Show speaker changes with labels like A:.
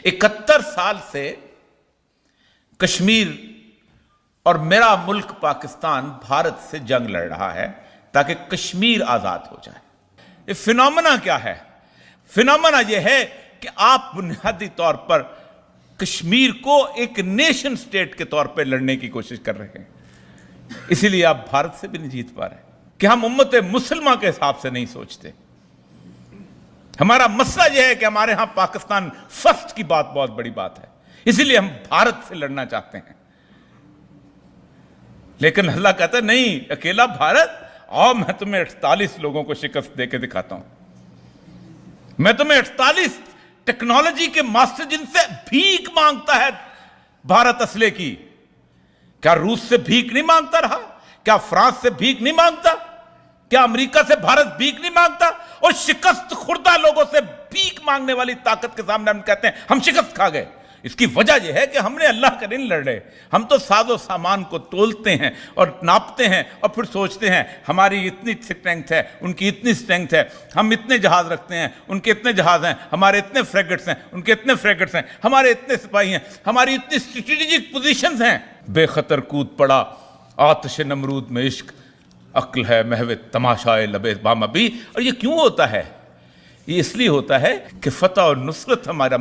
A: 71 साल से कश्मीर और मेरा मुल्क पाकिस्तान भारत से जंग लड़ रहा है ताकि कश्मीर आजाद हो जाए। ये फिनोमेना क्या है? फिनोमेना ये है कि आप बुनियादी तौर पर कश्मीर को एक नेशन स्टेट के तौर पर लड़ने की कोशिश कर रहे हैं, इसीलिए आप भारत से भी नहीं जीत पा रहे कि हम उम्मत मुसलमान के हिसाब से नहीं सोचते। हमारा मसला यह है कि हमारे यहां पाकिस्तान फर्स्ट की बात बहुत बड़ी बात है, इसीलिए हम भारत से लड़ना चाहते हैं। लेकिन अल्लाह कहता है नहीं, अकेला भारत, आओ मैं तुम्हें 48 लोगों को शिकस्त देके दिखाता हूं। मैं तुम्हें 48 टेक्नोलॉजी के मास्टर जिनसे भीख मांगता है भारत असले की। क्या रूस से भीख नहीं मांगता रहा? क्या फ्रांस से भीख नहीं मांगता? क्या अमेरिका से भारत भीख नहीं मांगता? और शिकस्त खुर्दा लोगों से भीख मांगने वाली ताकत के सामने हम कहते हैं हम शिकस्त खा गए। इसकी वजह यह है कि हमने अल्लाह का नहीं लड़ रहे। हम तो साजो सामान को तोलते हैं और नापते हैं और फिर सोचते हैं हमारी इतनी स्ट्रेंथ है, उनकी इतनी स्ट्रेंथ है, हम इतने जहाज रखते हैं, उनके इतने जहाज हैं, हमारे इतने फ्रेगेट्स हैं, उनके इतने फ्रेगेट्स हैं, हमारे इतने सिपाही हैं, हमारी इतनी स्ट्रेटेजिक पोजीशंस हैं। बेखतर कूद पड़ा आतिश नमरूद में इश्क, अक्ल है महवे तमाशाए लबे बामबी। और ये क्यों होता है? ये इसलिए होता है कि फतह और नुसरत हमारा